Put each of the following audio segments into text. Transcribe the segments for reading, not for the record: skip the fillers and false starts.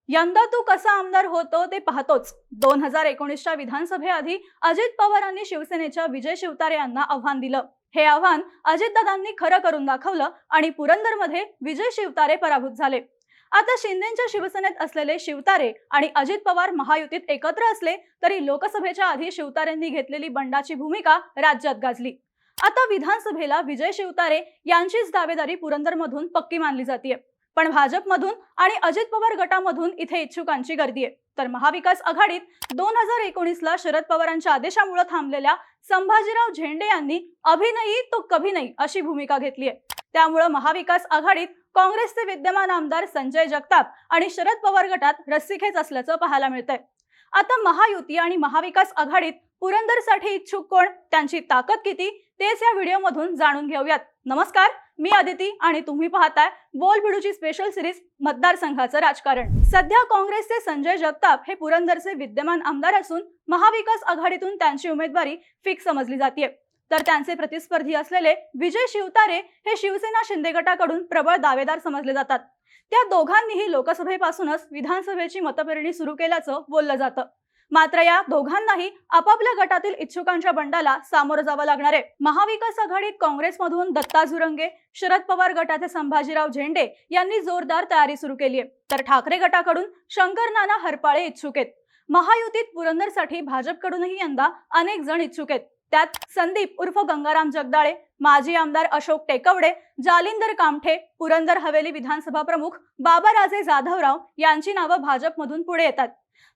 यंदा तू कसा आमदार होतो ते पाहतोच। 2019च्या विधानसभेआधी अजित पवारांनी शिवसेनेच्या विजय शिवतारे यांना आव्हान दिलं। हे आव्हान अजितदादांनी खरं करून दाखवलं आणि पुरंदरमध्ये विजय शिवतारे पराभूत झाले। आता शिंदेच्या शिवसेनेत असलेले शिवतारे आणि अजित पवार महायुतीत एकत्र असले तरी लोकसभेच्या आधी शिवतारेंनी घेतलेली बंडाची भूमिका राज्यात गाजली। आता विधानसभेला विजय शिवतारे यांचीच दावेदारी पुरंदरमधून पक्की मानली जाते। पण भाजपमधून आणि अजित पवार गटामधून इथे इच्छुकांची गर्दी आहे। तर महाविकास आघाडीत 2019ला शरद पवारांच्या आदेशामुळे थांबलेल्या संभाजीराव झेंडे यांनी अभी नहीं तो कभी नहीं अशी भूमिका घेतली आहे। त्यामुळे महाविकास आघाडीत काँग्रेसचे विद्यमान आमदार संजय जगताप आणि शरद पवार गटात रस्सीखेच असल्याचं पाहायला मिळतंय। आता महायुती आणि महाविकास आघाडीत पुरंदरसाठी इच्छुक कोण, त्यांची ताकद किती, तेच या व्हिडिओमधून जाणून घेऊयात। नमस्कार, मी अदिती आणि तुम्ही पाहताय बोल भिडूची स्पेशल सिरीज मतदारसंघाचं राजकारण। सध्या काँग्रेसचे संजय जगताप हे पुरंदरचे विद्यमान आमदार असून महाविकास आघाडीतून त्यांची उमेदवारी फिक्स समजली जाते। तर त्यांचे प्रतिस्पर्धी असलेले विजय शिवतारे हे शिवसेना शिंदे गटाकडून प्रबळ दावेदार समजले जातात। त्या दोघांनीही लोकसभेपासूनच विधानसभेची मतपेरणी सुरू केल्याचं बोललं जातं। मात्र या दोघांनाही आपापल्या गटातील इच्छुकांच्या बंडाला सामोरं जावं लागणार आहे। महाविकास आघाडीत काँग्रेसमधून दत्ता झुरंगे, शरद पवार गटाचे संभाजीराव झेंडे यांनी जोरदार तयारी सुरू केली आहे। तर ठाकरे गटाकडून शंकर नाना हरपाळे इच्छुक आहेत। महायुतीत पुरंदरसाठी भाजपकडूनही यंदा अनेक जण इच्छुक आहेत। त्यात संदीप उर्फ गंगाराम जगदाळे, माजी आमदार अशोक टेकवडे, जालिंदर कामठे, पुरंदर हवेली विधानसभा प्रमुख बाबाराजे जाधवराव यांची नावं भाजपमधून पुढे येतात।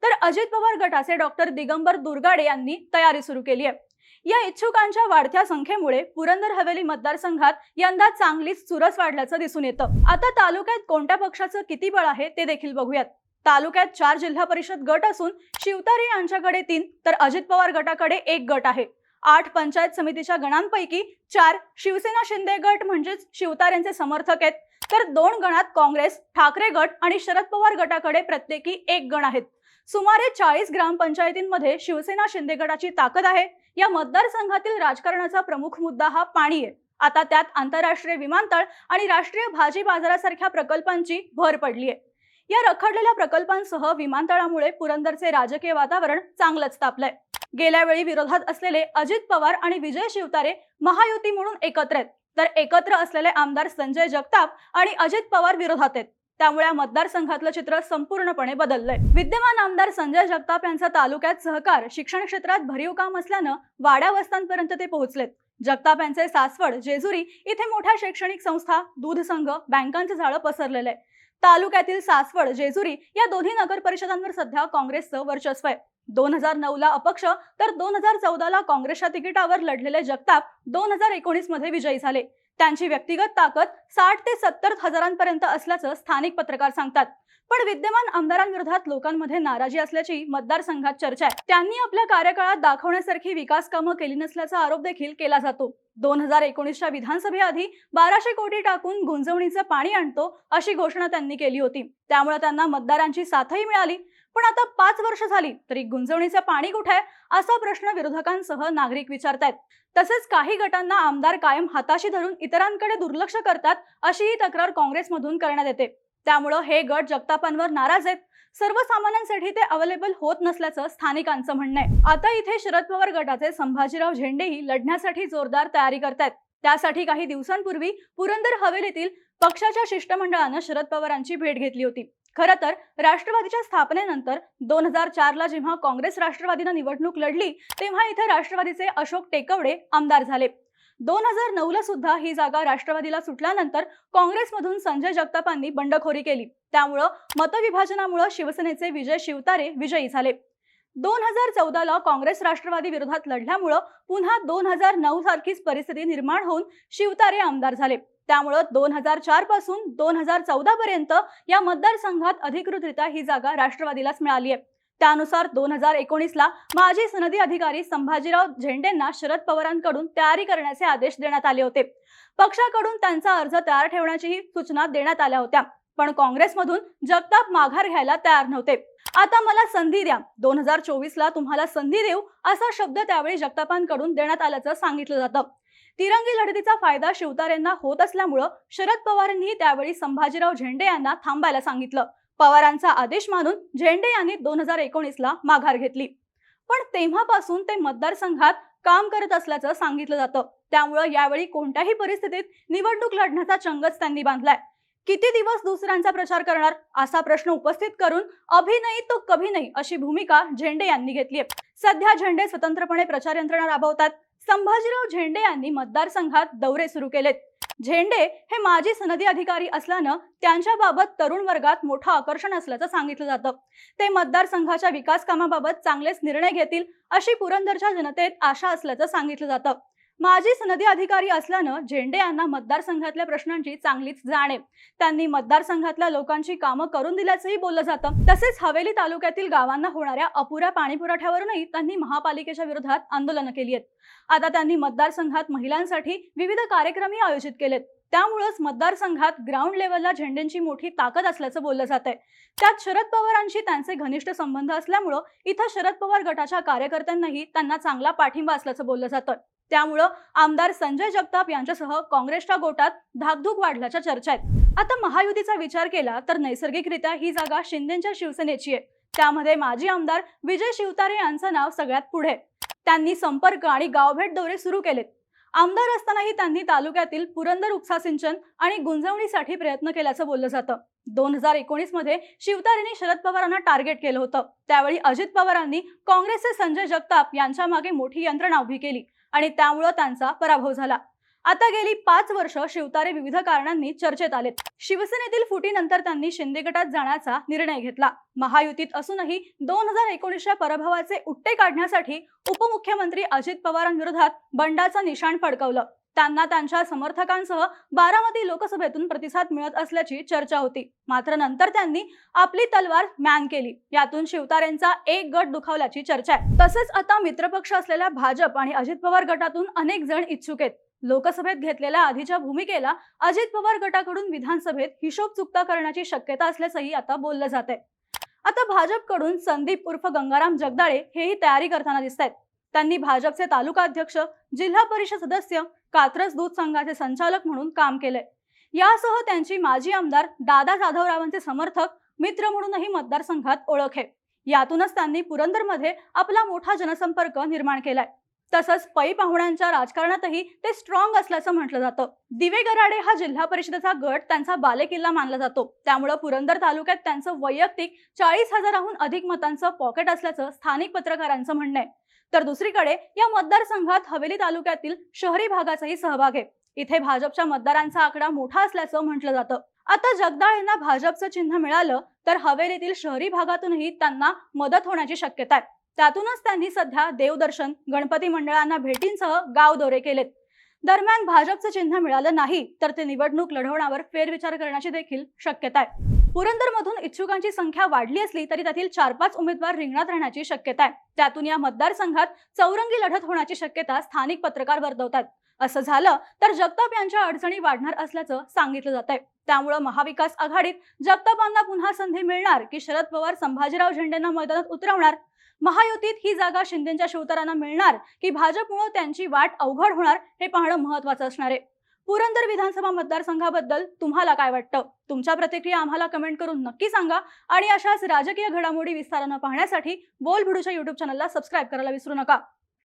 तर अजित पवार गटाचे डॉक्टर दिगंबर दुर्गाडे यांनी तयारी सुरू केली आहे। या इच्छुकांच्या वाढत्या संख्येमुळे पुरंदर हवेली मतदारसंघात यंदा चांगलीच चुरस वाढल्याचं दिसून येतं। आता तालुक्यात कोणत्या पक्षाचं किती बळ आहे ते देखील बघूयात। तालुक्यात 4 जिल्हा परिषद गट असून शिवतारे यांच्याकडे 3 तर अजित पवार गटाकडे 1 गट आहे। 8 पंचायत समितीच्या गणांपैकी 4 शिवसेना शिंदे गट म्हणजेच शिवतारेंचे समर्थक आहेत। तर 2 गणात काँग्रेस, ठाकरे गट आणि शरद पवार गटाकडे प्रत्येकी 1 गण आहेत। सुमारे 40 ग्रामपंचायतींमध्ये शिवसेना शिंदे गटाची ताकद आहे। या मतदारसंघातील राजकारणाचा प्रमुख मुद्दा हा पाणी आहे। आता त्यात आंतरराष्ट्रीय विमानतळ आणि राष्ट्रीय भाजी बाजारासारख्या प्रकल्पांची भर पडली आहे। या रखडलेल्या प्रकल्पांसह विमानतळामुळे पुरंदरचे राजकीय वातावरण चांगलंच तापलंय। गेल्या वेळी विरोधात असलेले अजित पवार आणि विजय शिवतारे महायुती म्हणून एकत्र आहेत, तर एकत्र असलेले आमदार संजय जगताप आणि अजित पवार विरोधात आहेत। त्यामुळे या मतदारसंघातलं चित्र संपूर्णपणे बदललंय। विद्यमान आमदार संजय जगताप यांचा तालुक्यात सहकार, शिक्षण क्षेत्रात भरीव काम असल्यानं वाड्या वस्त्यांपर्यंत ते पोहोचलेत। जगताप यांचे सासवड, जेजुरी इथे मोठ्या शैक्षणिक संस्था, दूध संघ, बँकांचे जाळं पसरलेलं आहे। तालुक्यातील सासवड, जेजुरी या दोन्ही नगर परिषदांवर सध्या काँग्रेसचं वर्चस्व आहे। 2009ला अपक्ष तर 2014ला काँग्रेसच्या तिकिटावर लढलेले जगताप 2019 मध्ये विजयी झाले। त्यांची व्यक्तिगत ताकद 60 ते 70 हजारांपर्यंत असल्याचं स्थानिक पत्रकार सांगतात। पण विद्यमान आमदारांविरोधात लोकांमध्ये नाराजी असल्याची मतदारसंघात चर्चा आहे। त्यांनी आपल्या कार्यकाळात दाखवण्यासारखी विकास कामं केली नसल्याचा आरोप देखील केला जातो। 2019च्या विधानसभेआधी 1200 कोटी टाकून गुंजवणीचं पाणी आणतो अशी घोषणा त्यांनी केली होती। त्यामुळे त्यांना मतदारांची साथही मिळाली। पण आता 5 वर्ष झाली तरी गुंजवणीचं पाणी कुठे आहे असा प्रश्न विरोधकांसह नागरिक विचारतायत। तसेच काही गटांना आमदार कायम हाताशी धरून इतरांकडे दुर्लक्ष करतात अशीही तक्रार काँग्रेसमधून करण्यात येते। त्यामुळे हे गट जगतापांवर नाराज आहेत। सर्वसामान्यांसाठी ते अवेलेबल होत नसल्याचं स्थानिकांचं म्हणणं आहे। आता इथे शरद पवार गटाचे संभाजीराव झेंडेही लढण्यासाठी जोरदार तयारी करतायत। त्यासाठी काही दिवसांपूर्वी पुरंदर हवेलीतील पक्षाच्या शिष्टमंडळानं शरद पवारांची भेट घेतली होती। खरं तर राष्ट्रवादीच्या स्थापनेनंतर 2004ला जेव्हा काँग्रेस राष्ट्रवादीनं निवडणूक लढली तेव्हा इथे राष्ट्रवादीचे अशोक टेकवडे आमदार झाले। 2009ला सुद्धा ही जागा राष्ट्रवादीला सुटल्यानंतर काँग्रेसमधून संजय जगतापांनी बंडखोरी केली। त्यामुळे मतविभाजनामुळे शिवसेनेचे विजय शिवतारे विजयी झाले। 2014ला काँग्रेस राष्ट्रवादी विरोधात लढल्यामुळे पुन्हा 2009 सारखीच परिस्थिती निर्माण होऊन शिवतारे आमदार झाले। त्यामुळे 2004 पासून 2014 पर्यंत या मतदारसंघात अधिकृतरित्या ही जागा राष्ट्रवादीलाच मिळाली आहे। त्यानुसार 2019ला माजी सनदी अधिकारी संभाजीराव झेंडेंना शरद पवारांकडून तयारी करण्याचे आदेश देण्यात आले होते। पक्षाकडून त्यांचा अर्ज तयार ठेवण्याचीही सूचना देण्यात आल्या होत्या। पण काँग्रेसमधून जगताप माघार घ्यायला तयार नव्हते। आता मला संधी द्या, 2024ला तुम्हाला संधी देऊ असा शब्द त्यावेळी जगतापांकडून देण्यात आल्याचं सांगितलं जातं। तिरंगी लढतीचा फायदा शिवतारेंना होत असल्यामुळे शरद पवारांनी त्यावेळी संभाजीराव झेंडे यांना थांबायला सांगितलं। पवारांचा आदेश मानून झेंडे यांनी 2019ला माघार घेतली, पण तेव्हापासून ते मतदारसंघात काम करत असल्याचं सांगितलं जातं। त्यामुळे यावेळी कोणत्याही परिस्थितीत निवडणूक लढण्याचा चंगच त्यांनी बांधलाय। किती दिवस दुसऱ्यांचा प्रचार करणार असा प्रश्न उपस्थित करून अभी नहीं तो कभी नहीं अशी भूमिका झेंडे यांनी घेतली आहे। सध्या झेंडे स्वतंत्रपणे प्रचार यंत्रणा राबवतात। संभाजीराव झेंडे यांनी मतदारसंघात दौरे सुरू केलेत। झेंडे हे माजी सनदी अधिकारी असल्यानं त्यांच्याबाबत तरुण वर्गात मोठं आकर्षण असल्याचं सांगितलं जातं। ते मतदारसंघाच्या विकास कामाबाबत चांगलेच निर्णय घेतील अशी पुरंदरच्या जनतेत आशा असल्याचं सांगितलं जातं। माजी सनदी अधिकारी असल्यानं झेंडे यांना मतदारसंघातल्या प्रश्नांची चांगलीच जाण आहे। त्यांनी मतदारसंघातल्या लोकांची कामं करून दिल्याचंही बोललं जातं। तसेच हवेली तालुक्यातील गावांना होणाऱ्या अपुऱ्या पाणीपुरवठ्यावरूनही त्यांनी महापालिकेच्या विरोधात आंदोलनं केली आहेत। आता त्यांनी मतदारसंघात महिलांसाठी विविध कार्यक्रमही आयोजित केलेत। त्यामुळेच मतदारसंघात ग्राउंड लेवलला झेंडेंची मोठी ताकद असल्याचं बोललं जातंय। त्यात शरद पवारांशी त्यांचे घनिष्ठ संबंध असल्यामुळं इथं शरद पवार गटाच्या कार्यकर्त्यांनाही त्यांना चांगला पाठिंबा असल्याचं बोललं जातं। त्यामुळं आमदार संजय जगताप यांच्यासह काँग्रेसच्या गोटात धाकधूक वाढल्याच्या चर्चा आहेत। आता महायुतीचा विचार केला तर नैसर्गिकरित्या ही जागा शिंदेच्या शिवसेनेची आहे। त्यामध्ये माजी आमदार विजय शिवतारे यांचं नाव सगळ्यात पुढे। त्यांनी संपर्क आणि गावभेट दौरे सुरू केलेत। आमदार असतानाही त्यांनी तालुक्यातील पुरंदर उपसा सिंचन आणि गुंजवणीसाठी प्रयत्न केल्याचं बोललं जातं। 2019 मध्ये शिवतारेंनी शरद पवारांना टार्गेट केलं होतं। त्यावेळी अजित पवारांनी काँग्रेसचे संजय जगताप यांच्या मागे मोठी यंत्रणा उभी केली आणि त्यामुळे त्यांचा पराभव झाला। आता गेली 5 वर्ष शिवतारे विविध कारणांनी चर्चेत आलेत। शिवसेनेतील फुटीनंतर त्यांनी शिंदे गटात जाण्याचा निर्णय घेतला। महायुतीत असूनही 2019च्या पराभवाचे उट्टे काढण्यासाठी उपमुख्यमंत्री अजित पवारांविरोधात बंडाचं निशाण फडकवलं। त्यांना त्यांच्या समर्थकांसह बारामती लोकसभेतून प्रतिसाद मिळत असल्याची चर्चा होती। मात्र नंतर त्यांनी आपली तलवार म्यान केली। यातून शिवतारेंचा एक गट दुखावल्याची चर्चा आहे। तसेच आता मित्रपक्ष असलेल्या भाजप आणि अजित पवार गटातून अनेक जण इच्छुक आहेत। लोकसभेत घेतलेल्या आधीच्या भूमिकेला अजित पवार गटाकडून विधानसभेत हिशोब चुकता करण्याची शक्यता असल्याचंही आता बोललं जात आहे। आता भाजपकडून संदीप उर्फ गंगाराम जगदाळे हेही तयारी करताना दिसत आहेत। त्यांनी भाजपचे तालुका अध्यक्ष, जिल्हा परिषद सदस्य, कात्रज दूध संघाचे संचालक म्हणून काम केलंय। यासह त्यांची माजी आमदार दादा जाधवरावांचे समर्थक, मित्र म्हणूनही मतदारसंघात ओळख आहे। यातूनच त्यांनी पुरंदरमध्ये आपला मोठा जनसंपर्क निर्माण केलाय। तसंच पै पाहुण्यांच्या राजकारणातही ते स्ट्रॉंग असल्याचं म्हटलं जातं। दिवे गराडे हा जिल्हा परिषदेचा गट त्यांचा बालेकिल्ला मानला जातो। त्यामुळे पुरंदर तालुक्यात त्यांचं वैयक्तिक 40,000हून अधिक मतांचं पॉकेट असल्याचं स्थानिक पत्रकारांचं म्हणणं आहे। तर दुसरीकडे या मतदारसंघात हवेली तालुक्यातील शहरी भागाचाही सहभाग आहे। इथे भाजपच्या मतदारांचा आकडा मोठा असल्याचं म्हटलं जातं। आता जगदाळेंना भाजपचं चिन्ह मिळालं तर हवेलीतील शहरी भागातूनही त्यांना मदत होण्याची शक्यता आहे। त्यातूनच त्यांनी सध्या देवदर्शन, गणपती मंडळांना भेटींसह गाव दौरे केलेत। दरम्यान भाजपचं चिन्ह मिळालं नाही तर ते निवडणूक लढवण्यावर फेरविचार करण्याची देखील शक्यता आहे। पुरंदरमधून इच्छुकांची संख्या वाढली असली तरी त्यातील 4-5 उमेदवार रिंगणात राहण्याची शक्यता आहे। त्यातून या मतदारसंघात चौरंगी लढत होण्याची शक्यता स्थानिक पत्रकार वर्तवतात। असं झालं तर जगताप यांच्या अडचणी वाढणार असल्याचं सांगितलं जात आहे। त्यामुळे महाविकास आघाडीत जगतापांना पुन्हा संधी मिळणार की शरद पवार संभाजीराव झेंडेंना मैदानात उतरवणार? महायुतीत ही जागा शिंदेच्या शिवतारांना मिळणार की भाजपमुळे त्यांची वाट अवघड होणार हे पाहणं महत्त्वाचं असणार आहे। पुरंदर विधानसभा मतदारसंघाबद्दल तुम्हाला काय वाटतं? तुमच्या प्रतिक्रिया आम्हाला कमेंट करून नक्की सांगा आणि अशाच राजकीय घडामोडी विस्तारानं पाहण्यासाठी बोल भिडूच्या YouTube चॅनलला सबस्क्राईब करायला विसरू नका।